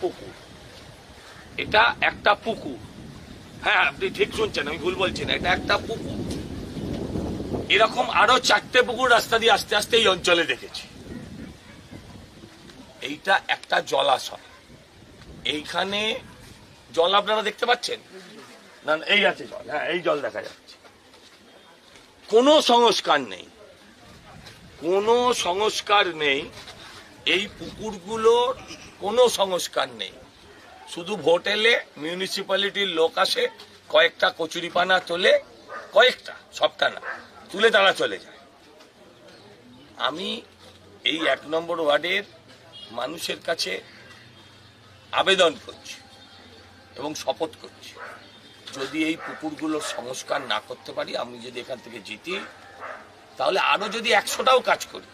পুকুর, এটা একটা পুকুর। হ্যাঁ, আপনি ঠিক শুনছেন, আমি ভুল বলছি না, এটা একটা পুকুর। এরকম আরো 4টে পুকুর রাস্তা দিয়ে আস্তে আস্তে এই অঞ্চলে দেখেছি। এইটা একটা জলাশয়। এইখানে জল আপনারা দেখতে পাচ্ছেন না? এই আছে জল, হ্যাঁ এই জল দেখা যাচ্ছে। কোনো সংস্কার নেই, কোনো সংস্কার নেই। এই পুকুরগুলোর কোনো সংস্কার নেই। শুধু ভোট এলে মিউনিসিপ্যালিটির লোক আসে, কয়েকটা কচুরিপানা তোলে, কয়েকটা, সবটা না, তুলে তারা চলে যায়। আমি এই 1 নম্বর ওয়ার্ডের মানুষের কাছে আবেদন করছি এবং শপথ করছি, যদি এই পুকুরগুলোর সংস্কার না করতে পারি, আমি যদি এখান থেকে জিতি, তাহলে আরো যদি 100টাও কাজ করি,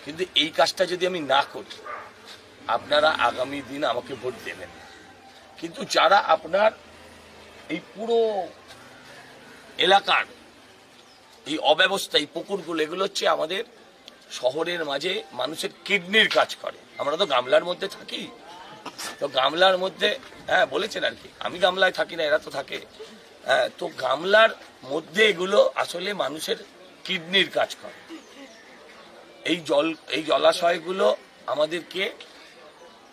কিন্তু এই কাজটা যদি আমি না করি, আপনারা আগামী দিন আমাকে ভোট দেবেন না। কিন্তু যারা আপনার এই পুরো এলাকার এই অব্যবস্থা, এই পুকুরগুলো, এগুলো হচ্ছে আমাদের শহরের মাঝে মানুষের কিডনির কাজ করে। আমরা তো গামলার মধ্যে থাকি, তো গামলার মধ্যে, হ্যাঁ বলেছেন আর কি, আমি গামলায় থাকি না, এরা তো থাকে। হ্যাঁ, তো গামলার মধ্যে এগুলো আসলে মানুষের কিডনির কাজ করে। এই জলাশয়গুলো আমাদেরকে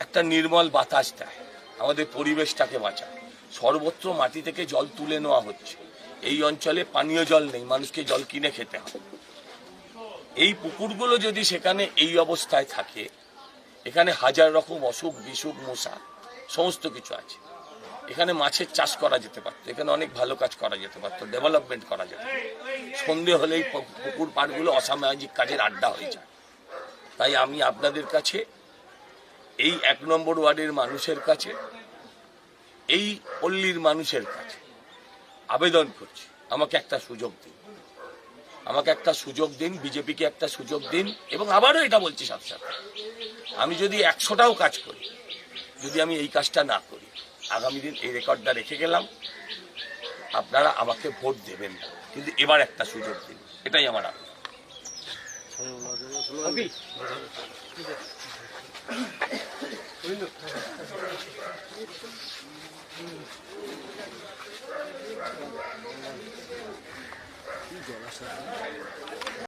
একটা নির্মল বাতাস দেয়, আমাদের পরিবেশটাকে বাঁচায়। সর্বত্র মাটি থেকে জল তুলে নেওয়া হচ্ছে। এই অঞ্চলে পানীয় জল নেই, মানুষকে জল কিনে খেতে হয়। এই পুকুরগুলো যদি সেখানে এই অবস্থায় থাকে, এখানে হাজার রকম অসুখ বিসুখ, মশা, সমস্ত কিছু আছে। এখানে মাছের চাষ করা যেতে পারতো, এখানে অনেক ভালো কাজ করা যেতে পারতো, ডেভেলপমেন্ট করা যেত। সন্ধে হলেই পুকুর পাড়গুলো অসামাজিক কাজের আড্ডা হয়ে যায়। তাই আমি আপনাদের কাছে, এই 1 নম্বর ওয়ার্ডের মানুষের কাছে, এই পল্লীর মানুষের কাছে আবেদন করছি, আমাকে একটা সুযোগ দিন, আমাকে একটা সুযোগ দিন, বিজেপিকে একটা সুযোগ দিন। এবং আবারও এটা বলছি সাথে সাথে, আমি যদি 100টাও কাজ করি, যদি আমি এই কাজটা না করি, আগামী দিন এই রেকর্ডটা রেখে গেলাম, আপনারা আমাকে ভোট দেবেন না, কিন্তু এবার একটা সুযোগ দিন, এটাই আমার আবেদন।